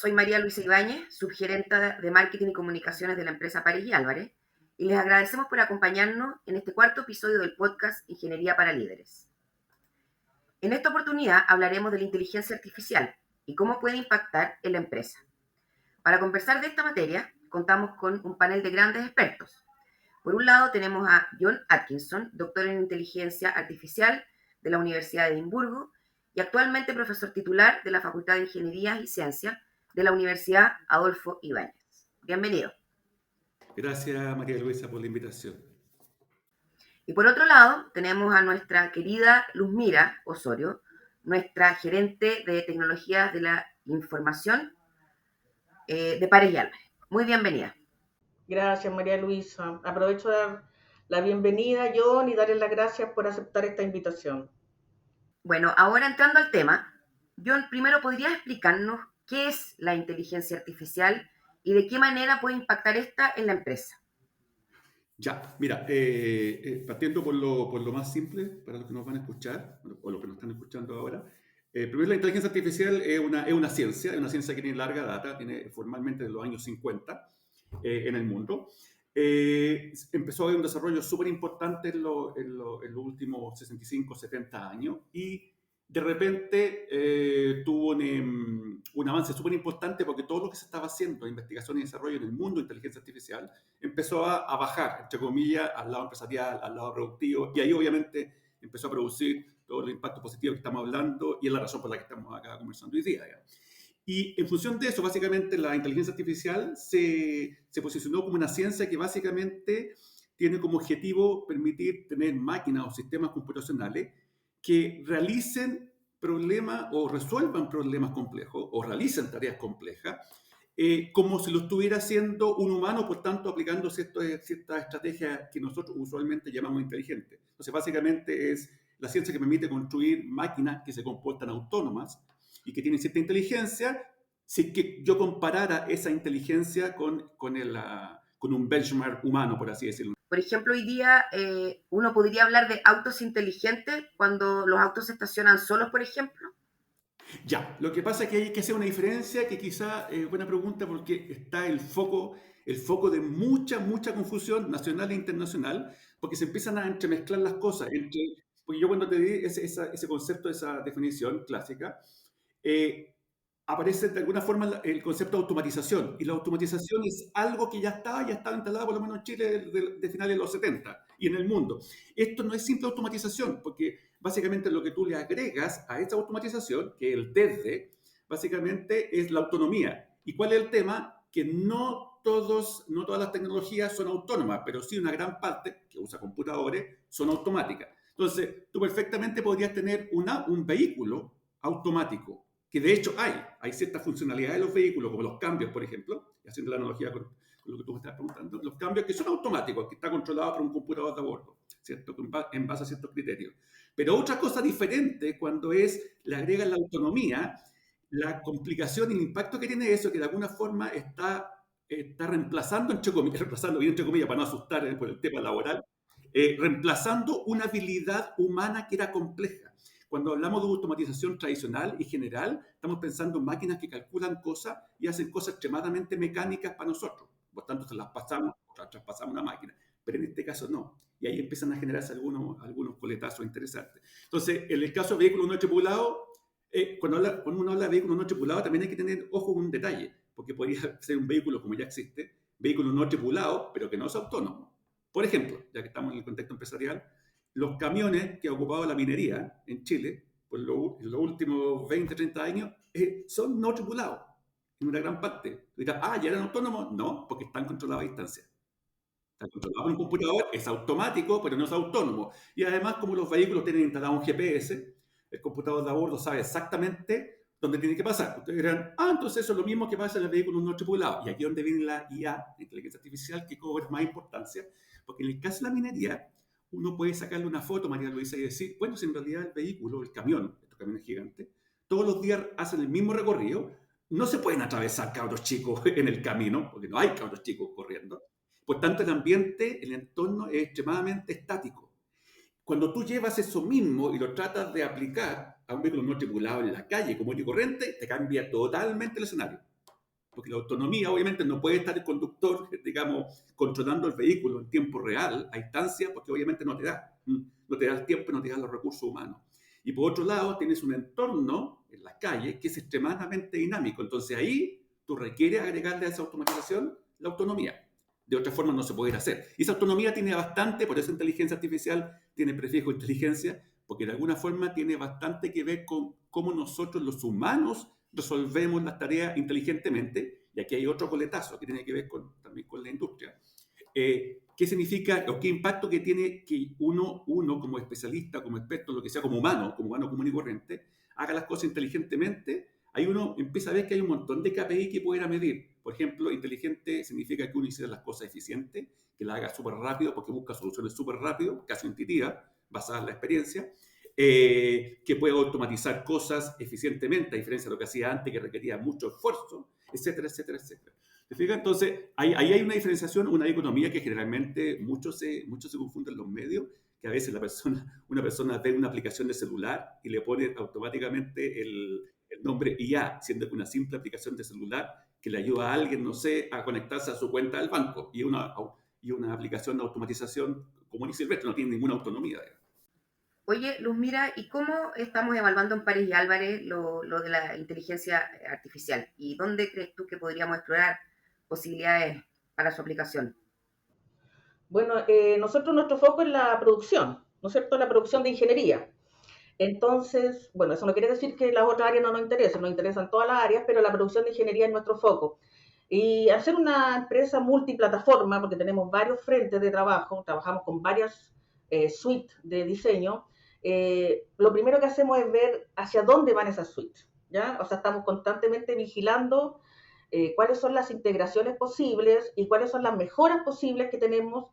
soy María Luisa Ibáñez, subgerenta de Marketing y Comunicaciones de la empresa Pares y Álvarez, y les agradecemos por acompañarnos en este cuarto episodio del podcast Ingeniería para Líderes. En esta oportunidad hablaremos de la inteligencia artificial y cómo puede impactar en la empresa. Para conversar de esta materia, contamos con un panel de grandes expertos. Por un lado tenemos a John Atkinson, doctor en inteligencia artificial de la Universidad de Edimburgo y actualmente profesor titular de la Facultad de Ingeniería y Ciencias de la Universidad Adolfo Ibáñez. Bienvenido. Gracias, María Luisa, por la invitación. Y por otro lado, tenemos a nuestra querida Luzmira Osorio, nuestra gerente de tecnologías de la información de Pares y Álvarez. Muy bienvenida. Gracias, María Luisa. Aprovecho de dar la bienvenida a John y darle las gracias por aceptar esta invitación. Bueno, ahora entrando al tema, John, primero podrías explicarnos qué es la inteligencia artificial y de qué manera puede impactar esta en la empresa. Ya, mira, partiendo por lo más simple, para los que nos van a escuchar, o los que nos están escuchando ahora, primero la inteligencia artificial es una ciencia que tiene larga data, tiene formalmente desde los años 50 en el mundo. Empezó a haber un desarrollo súper importante en los últimos 65, 70 años y de repente tuvo un avance súper importante porque todo lo que se estaba haciendo, investigación y desarrollo en el mundo de inteligencia artificial, empezó a bajar, entre comillas, al lado empresarial, al lado productivo, y ahí obviamente empezó a producir todo el impacto positivo que estamos hablando y es la razón por la que estamos acá conversando hoy día. ¿Ya? Y en función de eso, básicamente la inteligencia artificial se posicionó como una ciencia que básicamente tiene como objetivo permitir tener máquinas o sistemas computacionales que realicen problemas o resuelvan problemas complejos o realicen tareas complejas como si lo estuviera haciendo un humano, por tanto aplicando ciertas estrategias que nosotros usualmente llamamos inteligentes. Entonces básicamente es la ciencia que permite construir máquinas que se comportan autónomas y que tienen cierta inteligencia, si que yo comparara esa inteligencia con un benchmark humano, por así decirlo. Por ejemplo, hoy día uno podría hablar de autos inteligentes cuando los autos se estacionan solos, por ejemplo. Ya, lo que pasa es que hay que hacer una diferencia que quizá es buena pregunta porque está el foco de mucha confusión nacional e internacional, porque se empiezan a entremezclar las cosas. Porque yo cuando te di ese concepto, esa definición clásica, eh, aparece de alguna forma el concepto de automatización. Y la automatización es algo que ya estaba instalado por lo menos en Chile de finales de los 70 y en el mundo. Esto no es simple automatización, porque básicamente lo que tú le agregas a esa automatización, que es el desde, básicamente es la autonomía. ¿Y cuál es el tema? Que no todas las tecnologías son autónomas, pero sí una gran parte, que usa computadores, son automáticas. Entonces, tú perfectamente podrías tener un vehículo automático, que de hecho hay ciertas funcionalidades de los vehículos, como los cambios, por ejemplo, y haciendo la analogía con lo que tú me estás preguntando, los cambios que son automáticos, que está controlado por un computador de a bordo, ¿cierto? En base a ciertos criterios. Pero otra cosa diferente cuando le agregan la autonomía, la complicación y el impacto que tiene eso, que de alguna forma está reemplazando, reemplazando bien entre comillas, para no asustar por el tema laboral, reemplazando una habilidad humana que era compleja. Cuando hablamos de automatización tradicional y general, estamos pensando en máquinas que calculan cosas y hacen cosas extremadamente mecánicas para nosotros. Por tanto, se las pasamos o traspasamos a una máquina. Pero en este caso no. Y ahí empiezan a generarse algunos coletazos interesantes. Entonces, en el caso de vehículos no tripulados, cuando uno habla de vehículos no tripulados, también hay que tener ojo con un detalle, porque podría ser un vehículo como ya existe, vehículo no tripulado, pero que no es autónomo. Por ejemplo, ya que estamos en el contexto empresarial, los camiones que ha ocupado la minería en Chile en los últimos 20, 30 años son no tripulados, en una gran parte. Dirás, ¿ya eran autónomos? No, porque están controlados a distancia. Están controlados por un computador, es automático, pero no es autónomo. Y además, como los vehículos tienen instalado un GPS, el computador de a bordo sabe exactamente dónde tiene que pasar. Ustedes dirán, entonces eso es lo mismo que pasa en los vehículos no tripulados. Y aquí es donde viene la IA, la inteligencia artificial, que cobra más importancia, porque en el caso de la minería, uno puede sacarle una foto, María Luisa, y decir, bueno, si en realidad el vehículo, el camión, estos camiones gigantes, todos los días hacen el mismo recorrido, no se pueden atravesar cabros chicos en el camino, porque no hay cabros chicos corriendo. Por tanto, el ambiente, el entorno es extremadamente estático. Cuando tú llevas eso mismo y lo tratas de aplicar a un vehículo no tripulado en la calle común y corriente, te cambia totalmente el escenario. porque la autonomía obviamente no puede estar el conductor, digamos, controlando el vehículo en tiempo real, a distancia, porque obviamente no te da, no te da el tiempo, no te da los recursos humanos. Y por otro lado, tienes un entorno en las calles que es extremadamente dinámico. Entonces ahí tú requieres agregarle a esa automatización la autonomía. De otra forma no se puede hacer. Y esa autonomía tiene bastante, por eso inteligencia artificial tiene prefijo inteligencia, porque de alguna forma tiene bastante que ver con cómo nosotros los humanos resolvemos las tareas inteligentemente. Y aquí hay otro coletazo que tiene que ver también con la industria. ¿Qué significa o qué impacto que tiene que uno como especialista, como experto, lo que sea, como humano común y corriente, haga las cosas inteligentemente? Ahí uno empieza a ver que hay un montón de KPI que pudiera medir. Por ejemplo, inteligente significa que uno hiciera las cosas eficientes, que las haga súper rápido porque busca soluciones súper rápido, casi intuitivas, basadas en la experiencia, que pueda automatizar cosas eficientemente, a diferencia de lo que hacía antes, que requería mucho esfuerzo, etcétera, etcétera, etcétera. ¿Te fijas? Entonces, ahí hay una diferenciación, una dicotomía que generalmente muchos se confunden en los medios, que a veces una persona ve una aplicación de celular y le pone automáticamente el nombre IA, siendo que una simple aplicación de celular que le ayuda a alguien, no sé, a conectarse a su cuenta del banco y una aplicación de automatización común y silvestre, no tiene ninguna autonomía. Oye, Luz, mira, ¿y cómo estamos evaluando en París y Álvarez lo de la inteligencia artificial? ¿Y dónde crees tú que podríamos explorar posibilidades para su aplicación? Bueno, nosotros nuestro foco es la producción, ¿no es cierto? La producción de ingeniería. Entonces, bueno, eso no quiere decir que las otras áreas no nos interesan todas las áreas, pero la producción de ingeniería es nuestro foco. Y al ser una empresa multiplataforma, porque tenemos varios frentes de trabajo, trabajamos con varias suites de diseño, lo primero que hacemos es ver hacia dónde van esas suites, ¿ya? O sea, estamos constantemente vigilando cuáles son las integraciones posibles y cuáles son las mejoras posibles que tenemos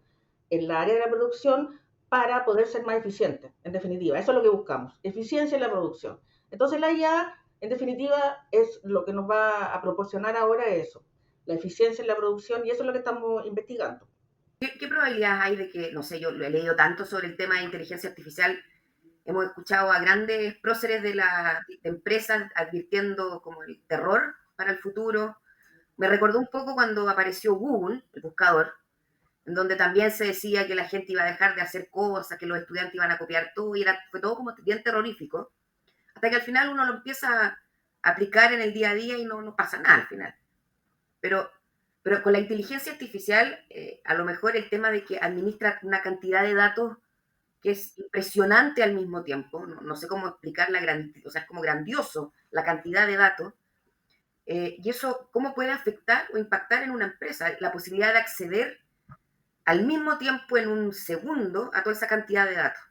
en la área de la producción para poder ser más eficientes, en definitiva. Eso es lo que buscamos, eficiencia en la producción. Entonces la IA, en definitiva, es lo que nos va a proporcionar ahora eso, la eficiencia en la producción, y eso es lo que estamos investigando. ¿Qué probabilidades hay de que, no sé, yo lo he leído tanto sobre el tema de inteligencia artificial, hemos escuchado a grandes próceres de empresas advirtiendo como el terror para el futuro? Me recordó un poco cuando apareció Google, el buscador, en donde también se decía que la gente iba a dejar de hacer cosas, que los estudiantes iban a copiar todo, y fue todo como bien terrorífico, hasta que al final uno lo empieza a aplicar en el día a día y no pasa nada al final. Pero, pero con la inteligencia artificial, a lo mejor el tema de que administra una cantidad de datos que es impresionante al mismo tiempo, no sé cómo explicar o sea, es como grandioso la cantidad de datos, y eso, ¿cómo puede afectar o impactar en una empresa? La posibilidad de acceder al mismo tiempo en un segundo a toda esa cantidad de datos.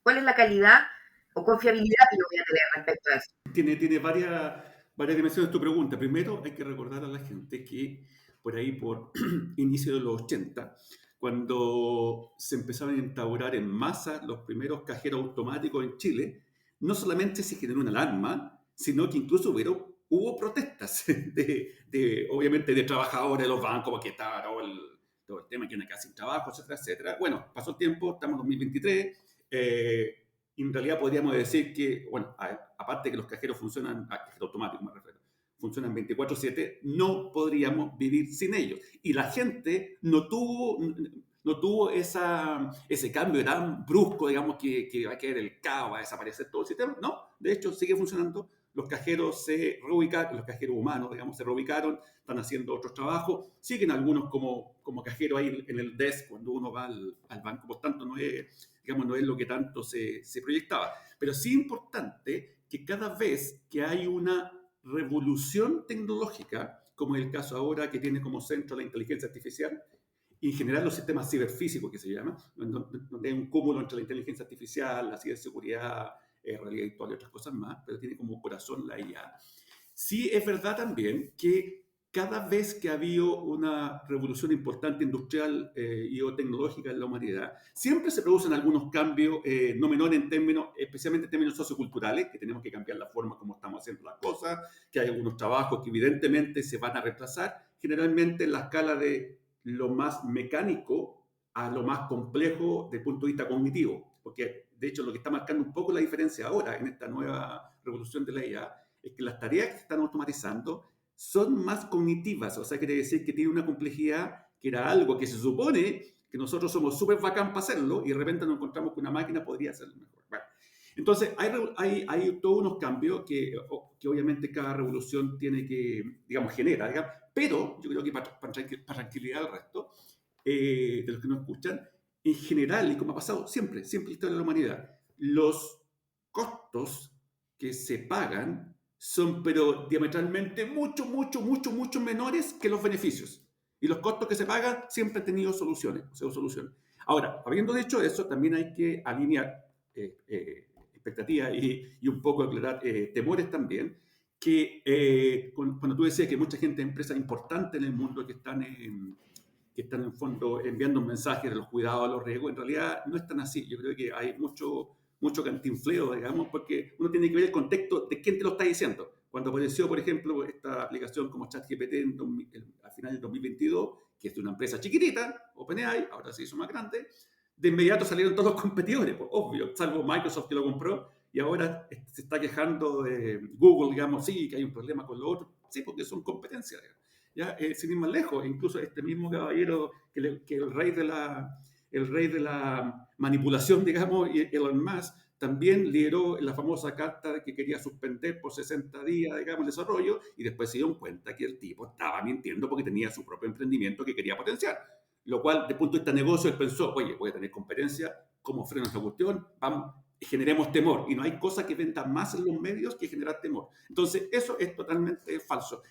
¿Cuál es la calidad o confiabilidad que yo voy a tener respecto a eso? Tiene varias dimensiones tu pregunta. Primero, hay que recordar a la gente que por ahí, por inicio de los 80, cuando se empezaron a instaurar en masa los primeros cajeros automáticos en Chile, no solamente se generó una alarma, sino que incluso hubo protestas obviamente, de trabajadores de los bancos, porque estaba todo el tema que no queda sin trabajo, etcétera, etcétera. Bueno, pasó el tiempo, estamos en 2023. En realidad podríamos decir que, bueno, aparte que los cajeros funcionan, cajero automático me refiero, funcionan 24/7, no podríamos vivir sin ellos. Y la gente no tuvo ese cambio tan brusco, digamos, que va a caer el caos, va a desaparecer todo el sistema. No, de hecho sigue funcionando. Los cajeros se reubicaron, los cajeros humanos, digamos, se reubicaron, están haciendo otros trabajos. Siguen algunos como cajero ahí en el desk cuando uno va al banco. Por tanto, no es lo que tanto se proyectaba. Pero sí es importante que cada vez que hay una revolución tecnológica, como es el caso ahora que tiene como centro la inteligencia artificial, y en general los sistemas ciberfísicos que se llama, donde hay un cúmulo entre la inteligencia artificial, la ciberseguridad, realidad virtual y otras cosas más, pero tiene como corazón la IA. Sí es verdad también que cada vez que ha habido una revolución importante industrial y o tecnológica en la humanidad, siempre se producen algunos cambios no menores especialmente en términos socioculturales, que tenemos que cambiar la forma como estamos haciendo las cosas, que hay algunos trabajos que evidentemente se van a reemplazar, generalmente en la escala de lo más mecánico a lo más complejo desde el punto de vista cognitivo, porque de hecho lo que está marcando un poco la diferencia ahora en esta nueva revolución de la IA es que las tareas que se están automatizando son más cognitivas, o sea, quiere decir que tiene una complejidad que era algo que se supone que nosotros somos súper bacán para hacerlo y de repente nos encontramos que una máquina podría hacerlo mejor. Bueno, entonces, hay todos unos cambios que obviamente cada revolución tiene que, digamos, genera, digamos, pero yo creo que para tranquilidad del resto, de los que nos escuchan, en general, y como ha pasado siempre, siempre en la historia de la humanidad, los costos que se pagan son pero diametralmente mucho menores que los beneficios. Y los costos que se pagan siempre han tenido soluciones, o sea, soluciones. Ahora, habiendo dicho eso, también hay que alinear expectativas y un poco aclarar temores también, que cuando tú decías que mucha gente, empresas importantes en el mundo que están en fondo enviando un mensaje de los cuidados, a los riesgos, en realidad no es tan así. Yo creo que hay mucho cantinfleo, digamos, porque uno tiene que ver el contexto de quién te lo está diciendo. Cuando apareció, por ejemplo, esta aplicación como ChatGPT al final del 2022, que es de una empresa chiquitita, OpenAI, ahora se hizo más grande, de inmediato salieron todos los competidores, pues, obvio, salvo Microsoft que lo compró, y ahora se está quejando de Google, digamos, sí, que hay un problema con lo otro, sí, porque son competencias, digamos. Ya, sin ir más lejos, incluso este mismo caballero que el rey de la manipulación, digamos, Elon Musk, también lideró la famosa carta que quería suspender por 60 días, digamos, el desarrollo, y después se dieron cuenta que el tipo estaba mintiendo porque tenía su propio emprendimiento que quería potenciar. Lo cual, desde el punto de vista de negocio, él pensó, oye, voy a tener competencia, ¿cómo freno esta cuestión? Vamos, generemos temor. Y no hay cosa que venda más en los medios que generar temor. Entonces, eso es totalmente falso.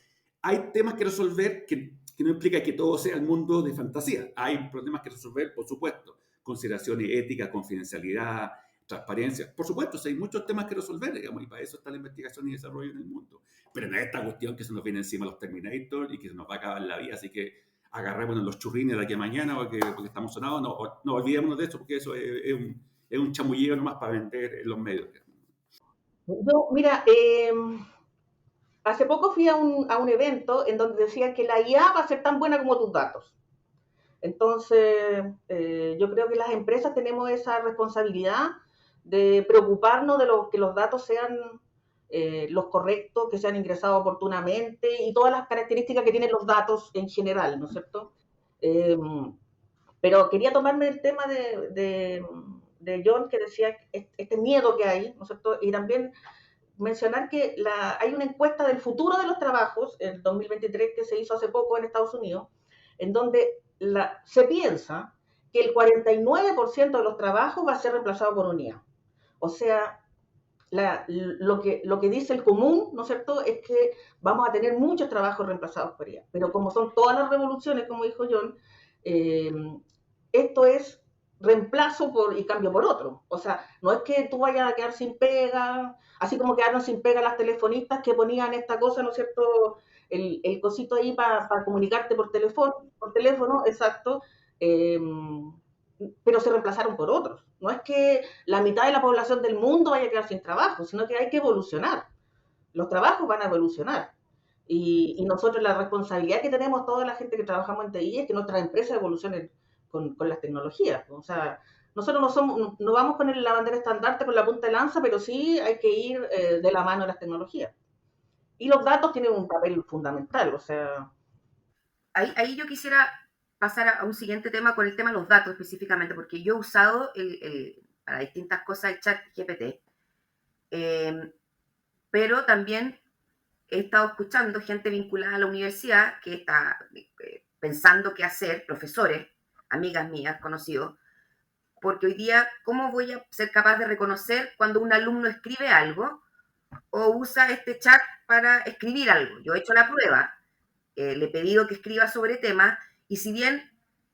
Hay temas que resolver que no implica que todo sea el mundo de fantasía. Hay problemas que resolver, por supuesto. Consideraciones éticas, confidencialidad, transparencia. Por supuesto, hay muchos temas que resolver, digamos, y para eso está la investigación y desarrollo en el mundo. Pero no es esta cuestión que se nos viene encima los Terminator y que se nos va a acabar la vida, así que agarrémonos los churrines de aquí a mañana porque estamos sonados. No olvidémonos de eso porque eso es un chamulleo nomás para vender en los medios. Yo, mira, hace poco fui a un evento en donde decían que la IA va a ser tan buena como tus datos. Entonces, yo creo que las empresas tenemos esa responsabilidad de preocuparnos de que los datos sean los correctos, que sean ingresados oportunamente y todas las características que tienen los datos en general, ¿no es cierto? Eh, pero quería tomarme el tema de John, que decía este miedo que hay, ¿no es cierto? Y también mencionar que hay una encuesta del futuro de los trabajos, el 2023, que se hizo hace poco en Estados Unidos, en donde se piensa que el 49% de los trabajos va a ser reemplazado por un IA. O sea, lo que dice el común, ¿no es cierto?, es que vamos a tener muchos trabajos reemplazados por IA. Pero como son todas las revoluciones, como dijo John, eh, esto es reemplazo y cambio por otro. O sea, no es que tú vayas a quedar sin pega, así como quedaron sin pega las telefonistas que ponían esta cosa, ¿no es cierto?, el cosito ahí para comunicarte por teléfono, exacto, eh, pero se reemplazaron por otros. No es que la mitad de la población del mundo vaya a quedar sin trabajo, sino que hay que evolucionar. Los trabajos van a evolucionar. Y nosotros la responsabilidad que tenemos toda la gente que trabajamos en TI es que nuestras empresas evolucionen con las tecnologías. O sea, nosotros no vamos con la bandera estandarte con la punta de lanza, pero sí hay que ir de la mano de las tecnologías. Y los datos tienen un papel fundamental, o sea... Ahí yo quisiera pasar a un siguiente tema con el tema de los datos específicamente, porque yo he usado para distintas cosas el chat GPT, pero también he estado escuchando gente vinculada a la universidad que está pensando qué hacer, profesores, amigas mías, conocidos, porque hoy día, ¿cómo voy a ser capaz de reconocer cuando un alumno escribe algo o usa este chat para escribir algo? Yo he hecho la prueba, le he pedido que escriba sobre temas y si bien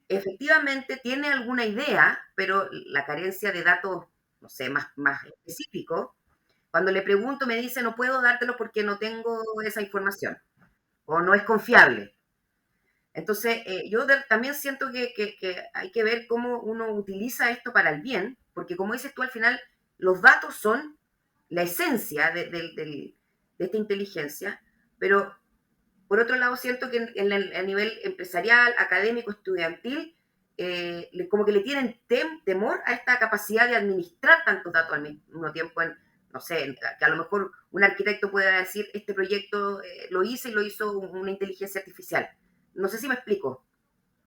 efectivamente tiene alguna idea, pero la carencia de datos, no sé, más específicos, cuando le pregunto me dice no puedo dártelo porque no tengo esa información o no es confiable. Entonces, yo también siento que hay que ver cómo uno utiliza esto para el bien, porque como dices tú, al final los datos son la esencia de esta inteligencia, pero por otro lado siento que a nivel empresarial, académico, estudiantil, como que le tienen temor a esta capacidad de administrar tantos datos al mismo tiempo en, no sé, que a lo mejor un arquitecto pueda decir, este proyecto lo hice y lo hizo una inteligencia artificial. No sé si me explico.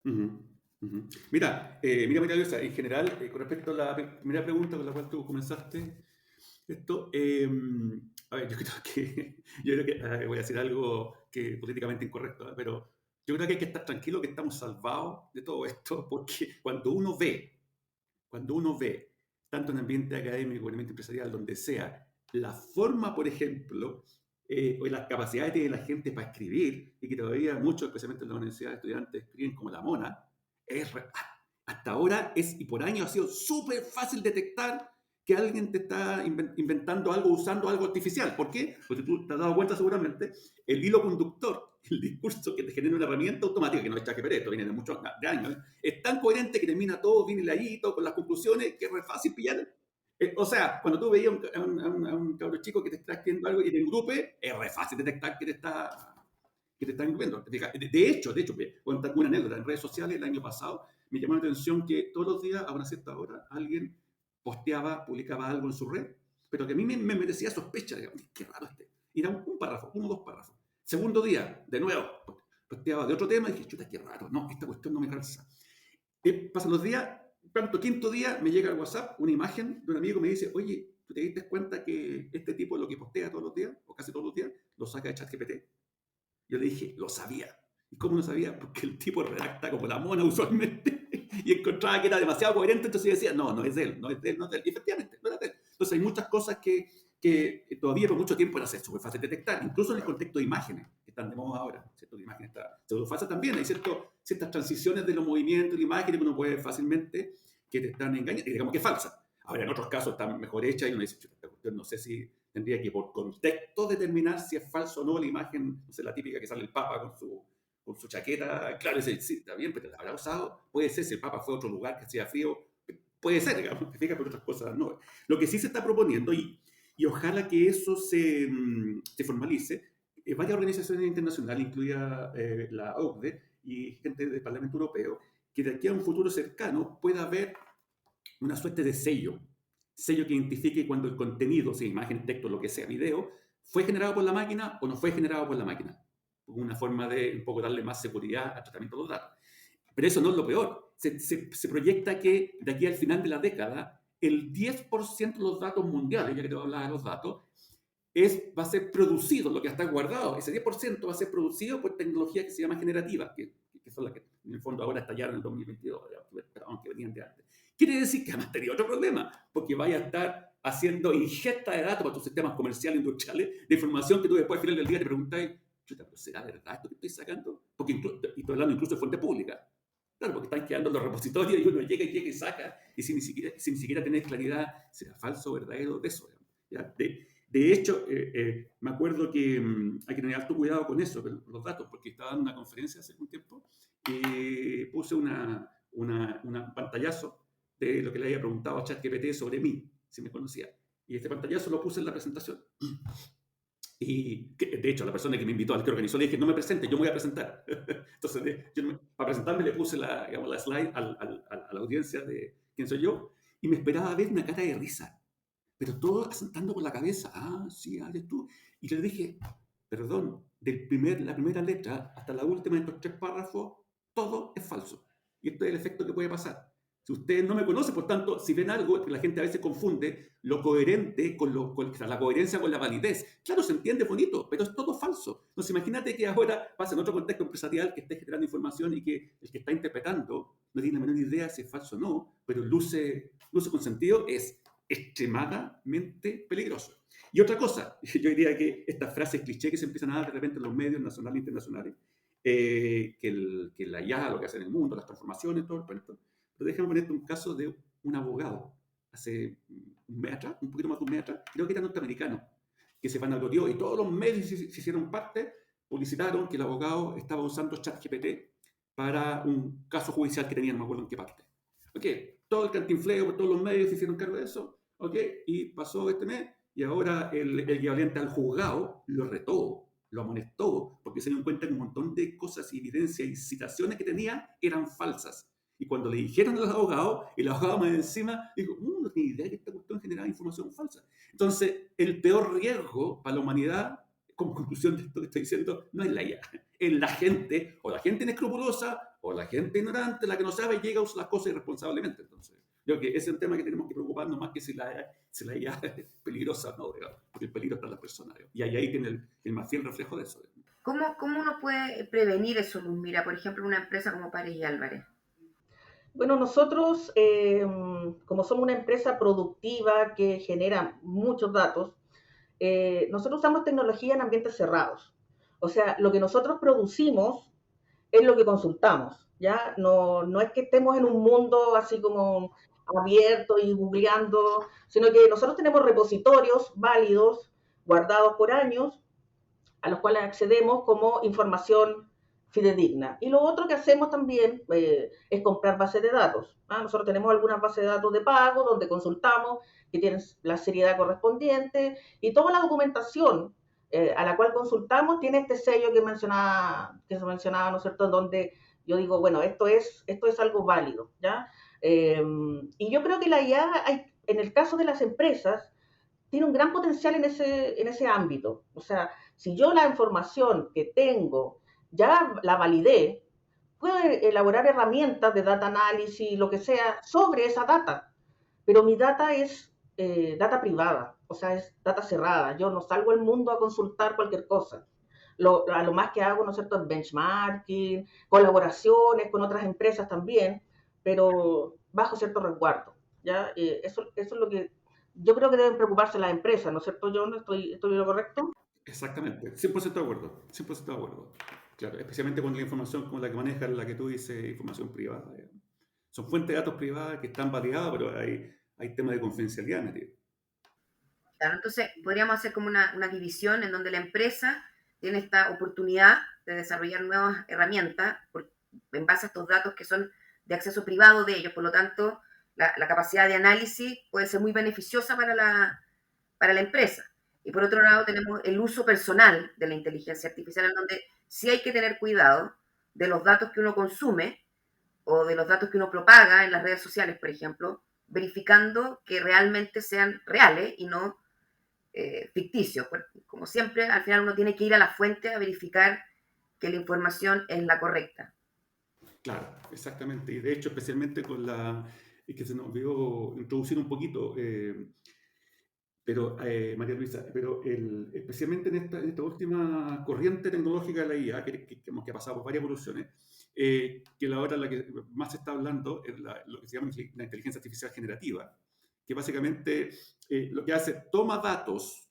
Ujú, ujú. Mira, María Luisa, en general, con respecto a la primera pregunta con la cual tú comenzaste, esto, a ver, yo creo que voy a decir algo que políticamente incorrecto, ¿eh? Pero yo creo que hay que estar tranquilo que estamos salvados de todo esto, porque cuando uno ve, tanto en ambiente académico, en ambiente empresarial, donde sea, la forma, por ejemplo, o las capacidades de la gente para escribir, y que todavía muchos, especialmente en la universidad, estudiantes escriben como la mona, hasta ahora y por años ha sido súper fácil detectar que alguien te está inventando algo usando algo artificial. ¿Por qué? Porque tú te has dado cuenta seguramente, el hilo conductor, el discurso que te genera una herramienta automática, que no es ChatGPT, esto viene de muchos de años, es tan coherente que termina todo, viene ladito, con las conclusiones, que es re fácil pillar. O sea, cuando tú veías a un cabro chico que te está escribiendo algo y en el grupo, es re fácil detectar que te está incluyendo. De hecho, cuento una anécdota. En redes sociales el año pasado me llamó la atención que todos los días a una cierta hora alguien publicaba algo en su red, pero que a mí me merecía sospecha. Digamos, qué raro este. Y era un párrafo, 1 o 2 párrafos. Segundo día, de nuevo, posteaba de otro tema y dije, chuta, qué raro. No, esta cuestión no me calza. Pasan los días, quinto día me llega al WhatsApp una imagen de un amigo que me dice, oye, ¿tú te diste cuenta que este tipo lo que postea todos los días, o casi todos los días, lo saca de ChatGPT? Yo le dije, lo sabía. ¿Y cómo lo sabía? Porque el tipo redacta como la mona usualmente y encontraba que era demasiado coherente, entonces yo decía, no, no es de él, no es de él, no es de él. Y efectivamente, no era de él. Entonces hay muchas cosas que todavía por mucho tiempo era súper fácil de detectar, incluso en el contexto de imágenes, que están de moda ahora. ¿Cierto? La imagen está pseudofalsa también, hay ciertas transiciones de los movimientos de imágenes que uno puede ver fácilmente que te están engañando, y digamos que es falsa. Ahora, en otros casos están mejor hechas y uno dice, esta cuestión no sé si tendría que por contexto determinar si es falso o no la imagen, no sé, la típica que sale el Papa con su chaqueta, claro, dice, sí, está bien, pero la habrá usado, puede ser, si el Papa fue a otro lugar que hacía frío, puede ser, digamos, fíjate, por otras cosas no. Lo que sí se está proponiendo, y ojalá que eso se formalice, varias organizaciones internacionales, incluida la OCDE y gente del Parlamento Europeo, que de aquí a un futuro cercano pueda haber una suerte de sello que identifique cuando el contenido, sea imagen, texto, lo que sea, video, fue generado por la máquina o no fue generado por la máquina. Una forma de un poco darle más seguridad al tratamiento de los datos. Pero eso no es lo peor. Se proyecta que de aquí al final de la década, el 10% de los datos mundiales, ya que te voy a hablar de los datos, va a ser producido, lo que está guardado. Ese 10% va a ser producido por tecnología que se llama generativa, que son las que en el fondo ahora estallaron en el 2022, aunque venían de antes. Quiere decir que además tenía otro problema, porque vaya a estar haciendo ingesta de datos para tus sistemas comerciales, industriales, de información que tú después al final del día te preguntas, chuta, ¿pero será verdad esto que estoy sacando? Porque y estoy hablando incluso de fuente pública. Claro, porque están quedando los repositorios y uno llega y saca, y sin ni siquiera tener claridad, ¿será falso o verdadero de eso? ¿Ya? De hecho, me acuerdo que hay que tener alto cuidado con eso, con los datos, porque estaba en una conferencia hace un tiempo y puse un pantallazo de lo que le había preguntado a ChatGPT sobre mí, si me conocía. Y este pantallazo lo puse en la presentación. Y de hecho, la persona que me invitó, al que organizó, le dije, no me presente, yo me voy a presentar. Entonces, para presentarme le puse la slide a la audiencia de quién soy yo, y me esperaba ver una cara de risa. Pero todo asentando con la cabeza, sí, eres tú. Y le dije, perdón, la primera letra hasta la última de estos 3 párrafos, todo es falso. Y este es el efecto que puede pasar. Si ustedes no me conocen, por tanto, si ven algo, que la gente a veces confunde lo coherente con la coherencia con la validez. Claro, se entiende bonito, pero es todo falso. Entonces, imagínate que ahora pasa en otro contexto empresarial que esté generando información y que el que está interpretando no tiene la menor idea si es falso o no, pero luce con sentido, es extremadamente peligroso. Y otra cosa, yo diría que estas frases cliché que se empiezan a dar de repente en los medios nacionales e internacionales, que la IA, lo que hace en el mundo, las transformaciones, todo el cuento. Pero déjame ponerte un caso de un abogado, hace un mes atrás, un poquito más de un mes atrás, creo que era norteamericano, que se vanaglorió y todos los medios se hicieron parte, publicitaron que el abogado estaba usando ChatGPT para un caso judicial que tenía, no me acuerdo en qué parte. Ok, todo el cantinfleo por todos los medios se hicieron cargo de eso, ok, y pasó este mes, y ahora el equivalente al juzgado lo retó, lo amonestó, porque se dio cuenta que un montón de cosas, evidencias y citaciones que tenía eran falsas. Y cuando le dijeron a los abogados, el abogado más encima dijo, no tenía idea que esta cuestión generaba información falsa. Entonces, el peor riesgo para la humanidad, como conclusión de esto que estoy diciendo, no es la IA, es la gente, o la gente inescrupulosa, o la gente ignorante, la que no sabe, llega a usar las cosas irresponsablemente. Entonces, yo creo que ese es un tema que tenemos que preocuparnos más que si la IA es peligrosa o no, digamos, porque el peligro está en las personas. Digamos. Y ahí tiene el más fiel reflejo de eso. Digamos. ¿Cómo uno puede prevenir eso, Luz Mira? Por ejemplo, una empresa como Pares y Álvarez. Bueno, nosotros, como somos una empresa productiva que genera muchos datos, nosotros usamos tecnología en ambientes cerrados. O sea, lo que nosotros producimos es lo que consultamos, ¿ya? No es que estemos en un mundo así como abierto y googleando, sino que nosotros tenemos repositorios válidos, guardados por años, a los cuales accedemos como información fidedigna. Y lo otro que hacemos también es comprar bases de datos. ¿Ah? Nosotros tenemos algunas bases de datos de pago donde consultamos que tienen la seriedad correspondiente y toda la documentación a la cual consultamos tiene este sello que se mencionaba, ¿no es cierto?, donde yo digo, bueno, esto es algo válido, ¿ya? Y yo creo que la IA, en el caso de las empresas, tiene un gran potencial en ese ámbito. O sea, si yo la información que tengo ya la validé, puedo elaborar herramientas de data análisis, lo que sea, sobre esa data. Pero mi data es data privada, o sea, es data cerrada. Yo no salgo al mundo a consultar cualquier cosa. A lo más que hago, ¿no es cierto?, es benchmarking, colaboraciones con otras empresas también, pero bajo cierto resguardo. ¿Ya? Eso es lo que yo creo que deben preocuparse las empresas, ¿no es cierto, John? ¿Estoy lo correcto? Exactamente, 100% de acuerdo, 100% de acuerdo. Claro, especialmente con la información como la que manejas, la que tú dices, información privada. Digamos. Son fuentes de datos privadas que están validadas, pero hay temas de confidencialidad metidos. Claro, entonces podríamos hacer como una división en donde la empresa tiene esta oportunidad de desarrollar nuevas herramientas en base a estos datos que son de acceso privado de ellos. Por lo tanto, la capacidad de análisis puede ser muy beneficiosa para la empresa. Y por otro lado tenemos el uso personal de la inteligencia artificial, en donde sí hay que tener cuidado de los datos que uno consume o de los datos que uno propaga en las redes sociales, por ejemplo, verificando que realmente sean reales y no ficticios. Como siempre, al final uno tiene que ir a la fuente a verificar que la información es la correcta. Claro, exactamente. Y de hecho, especialmente con es que se nos olvidó introducir un poquito, pero María Luisa, pero especialmente en esta última corriente tecnológica de la IA, que ha pasado por varias evoluciones, que ahora la que más se está hablando es lo que se llama la inteligencia artificial generativa, que básicamente lo que hace, toma datos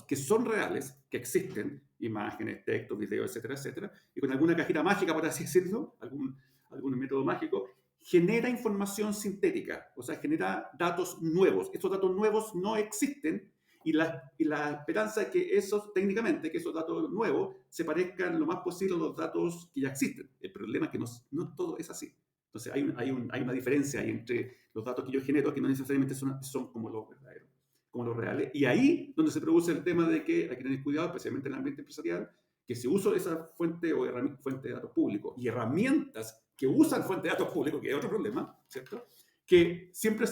que son reales, que existen, imágenes, textos, videos, etcétera, etcétera, y con alguna cajita mágica, por así decirlo, algún método mágico, genera información sintética, o sea, genera datos nuevos. Estos datos nuevos no existen y la esperanza es que técnicamente, que esos datos nuevos se parezcan lo más posible a los datos que ya existen. El problema es que no todo es así. Entonces hay una diferencia ahí entre los datos que yo genero, que no necesariamente son como los verdaderos, como los reales. Y ahí donde se produce el tema de que hay que tener cuidado, especialmente en el ambiente empresarial, que se usa esa fuente o fuente de datos públicos y herramientas que usan fuente de datos públicos, que es otro problema, ¿cierto? Que siempre,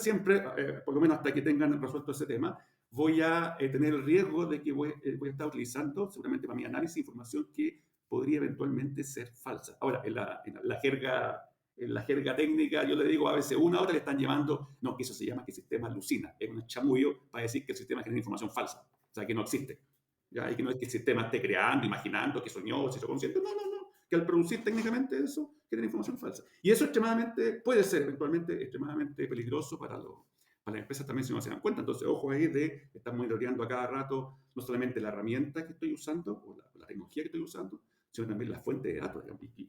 por lo menos hasta que tengan resuelto ese tema, voy a tener el riesgo de que voy a estar utilizando, seguramente para mi análisis, información que podría eventualmente ser falsa. Ahora, en la jerga técnica, yo le digo a veces ahora le están llamando, no, que eso se llama que el sistema alucina, es un chamullo para decir que el sistema genera información falsa, o sea, que no existe. ¿Ya? Y que no es que el sistema esté creando, imaginando, que soñó, se hizo consciente, no, que al producir técnicamente eso, genera información falsa. Y eso puede ser eventualmente extremadamente peligroso para las empresas también si no se dan cuenta. Entonces, ojo ahí de estar monitoreando a cada rato no solamente la herramienta que estoy usando o la tecnología que estoy usando, sino también la fuente de datos.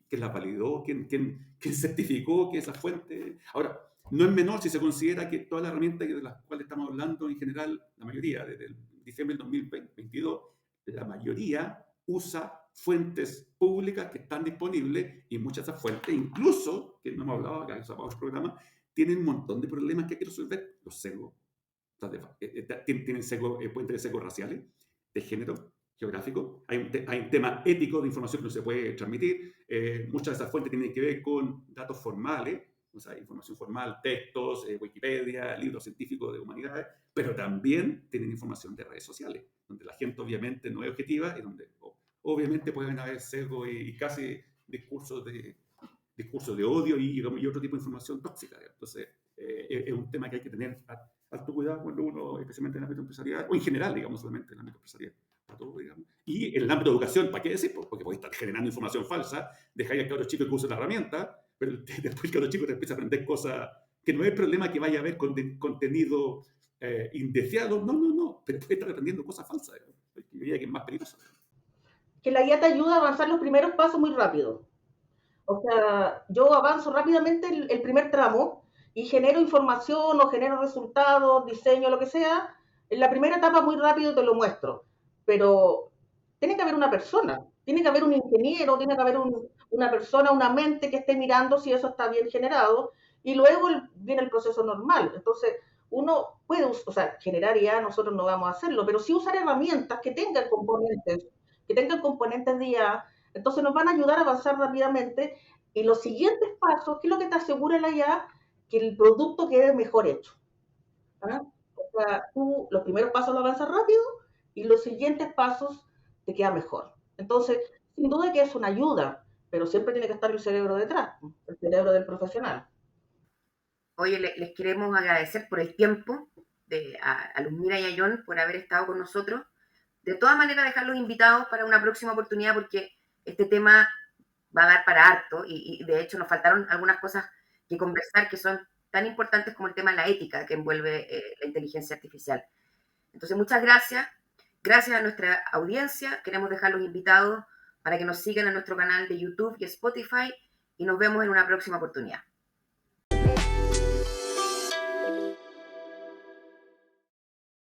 ¿Quién la validó? ¿Quién certificó que esa fuente? Ahora, no es menor si se considera que todas las herramientas de las cuales estamos hablando en general, la mayoría, desde el diciembre del 2022, la mayoría usa fuentes públicas que están disponibles y muchas de esas fuentes, incluso, que no hemos hablado acá en el programa, tienen un montón de problemas que hay que resolver. Los sesgos, tienen pueden tener sesgos raciales, de género, geográfico. Hay un tema ético de información que no se puede transmitir. Muchas de esas fuentes tienen que ver con datos formales, o sea, información formal, textos, Wikipedia, libros científicos de humanidades, pero también tienen información de redes sociales, donde la gente obviamente no es objetiva y donde obviamente pueden haber sesgo y casi discursos de odio y otro tipo de información tóxica. Entonces, es un tema que hay que tener alto cuidado cuando uno, especialmente en el ámbito empresarial, o en general, digamos, solamente en el ámbito empresarial, para todo, digamos. Y en el ámbito de educación, ¿para qué decir? Porque podéis estar generando información falsa, dejáis al cabro chico que use la herramienta, pero después el cabro chico te empieza a aprender cosas que no es el problema que vaya a haber contenido indeseado, no, pero puede estar aprendiendo cosas falsas, que yo diría que es más peligroso. Que la guía te ayuda a avanzar los primeros pasos muy rápido. O sea, yo avanzo rápidamente el primer tramo y genero información o genero resultados, diseño, lo que sea. En la primera etapa muy rápido te lo muestro, pero tiene que haber una persona, tiene que haber un ingeniero, tiene que haber una persona, una mente que esté mirando si eso está bien generado y luego viene el proceso normal. Entonces, uno puede, o sea, generar IA, nosotros no vamos a hacerlo, pero sí usar herramientas que tengan componentes de IA, entonces nos van a ayudar a avanzar rápidamente y los siguientes pasos, ¿qué es lo que te asegura la IA? Que el producto quede mejor hecho. ¿Ah? O sea, tú los primeros pasos lo avanzas rápido y los siguientes pasos te queda mejor. Entonces, sin duda que es una ayuda, pero siempre tiene que estar el cerebro detrás, el cerebro del profesional. Oye, les queremos agradecer por el tiempo a Luzmila y a John por haber estado con nosotros. De todas maneras, dejarlos invitados para una próxima oportunidad porque este tema va a dar para harto y de hecho nos faltaron algunas cosas que conversar que son tan importantes como el tema de la ética que envuelve la inteligencia artificial. Entonces, muchas gracias. Gracias a nuestra audiencia. Queremos dejarlos invitados para que nos sigan en nuestro canal de YouTube y Spotify y nos vemos en una próxima oportunidad.